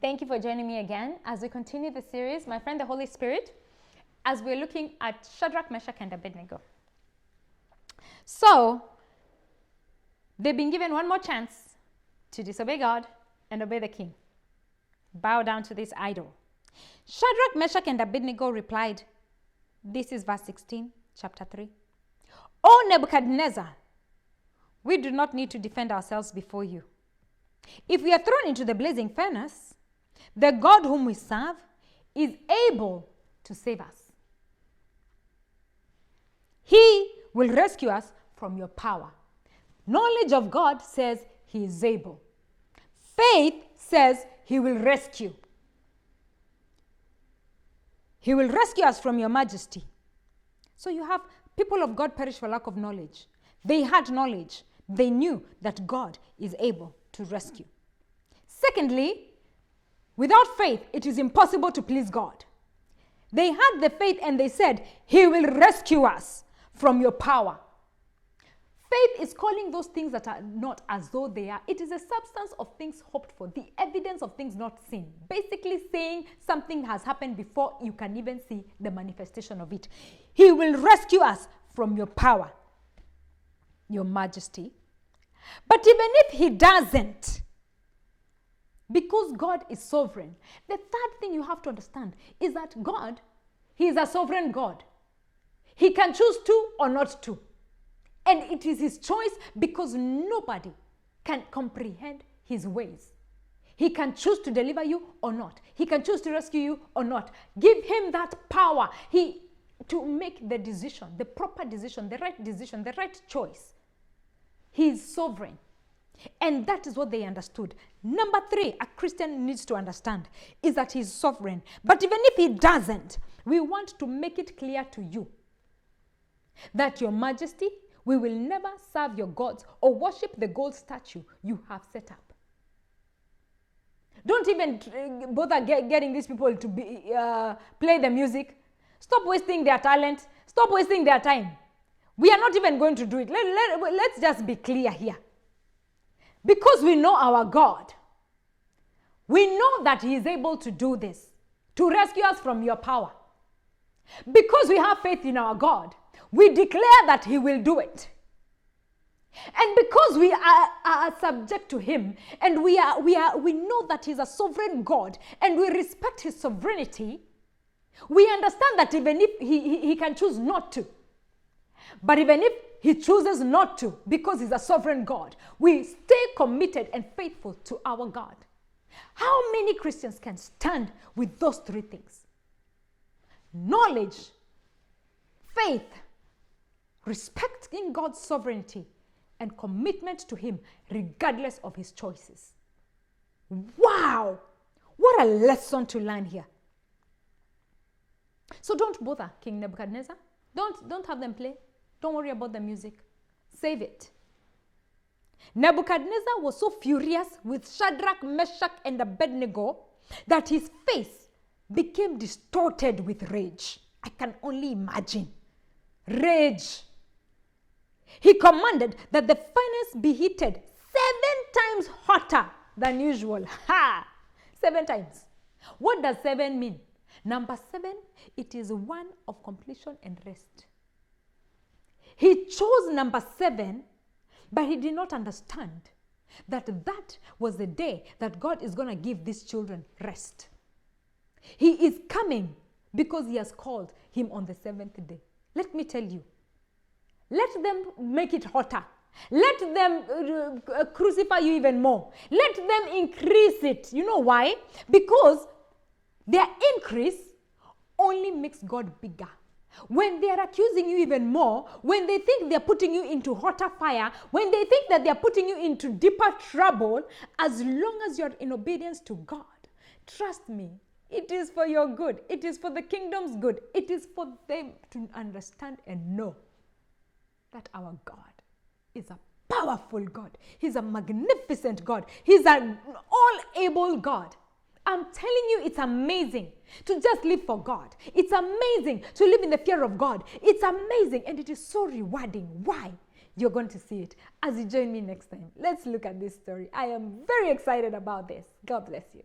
Thank you for joining me again as we continue the series, my friend the Holy Spirit, as we're looking at Shadrach, Meshach, and Abednego. So, they've been given one more chance to disobey God and obey the king. Bow down to this idol. Shadrach, Meshach, and Abednego replied, this is verse 16, chapter 3. O Nebuchadnezzar, we do not need to defend ourselves before you. If we are thrown into the blazing furnace, the God whom we serve is able to save us. He will rescue us from your power. Knowledge of God says he is able. Faith says he will rescue. He will rescue us from your majesty. So you have people of God perish for lack of knowledge. They had knowledge. They knew that God is able to rescue. Secondly, without faith, it is impossible to please God. They had the faith and they said, he will rescue us from your power. Faith is calling those things that are not as though they are. It is a substance of things hoped for, the evidence of things not seen. Basically saying something has happened before you can even see the manifestation of it. He will rescue us from your power, your majesty. But even if he doesn't, because God is sovereign, the third thing you have to understand is that God, he is a sovereign God. He can choose to or not to. And it is his choice because nobody can comprehend his ways. He can choose to deliver you or not. He can choose to rescue you or not. Give him that power to make the decision, the proper decision, the right choice. He is sovereign. And that is what they understood. Number 3, a Christian needs to understand is that he is sovereign. But even if he doesn't, we want to make it clear to you that your majesty, we will never serve your gods or worship the gold statue you have set up. Don't even bother getting these people to play the music. Stop wasting their talent. Stop wasting their time. We are not even going to do it. Let's just be clear here. Because we know our God, we know that he is able to do this, to rescue us from your power. Because we have faith in our God, we declare that he will do it. And because we are subject to him, and we know that he's a sovereign God, and we respect his sovereignty, we understand that even if he can choose not to, but even if he chooses not to, because he's a sovereign God, we stay committed and faithful to our God. How many Christians can stand with those 3 things? Knowledge, faith, respecting God's sovereignty, and commitment to him regardless of his choices. Wow! What a lesson to learn here. So don't bother King Nebuchadnezzar. Don't have them play. Don't worry about the music. Save it. Nebuchadnezzar was so furious with Shadrach, Meshach, and Abednego that his face became distorted with rage. I can only imagine. Rage. He commanded that the furnace be heated 7 times hotter than usual. 7 times. What does 7 mean? Number 7, it is one of completion and rest. He chose number 7, but he did not understand that was the day that God is going to give these children rest. He is coming because he has called him on the 7th day. Let me tell you, let them make it hotter. Let them crucify you even more. Let them increase it. You know why? Because their increase only makes God bigger. When they are accusing you even more, when they think they're putting you into hotter fire, when they think that they're putting you into deeper trouble, as long as you're in obedience to God, trust me, it is for your good. It is for the kingdom's good. It is for them to understand and know that our God is a powerful God. He's a magnificent God. He's an all-able God. I'm telling you, it's amazing to just live for God. It's amazing to live in the fear of God. It's amazing and it is so rewarding. Why? You're going to see it as you join me next time. Let's look at this story. I am very excited about this. God bless you.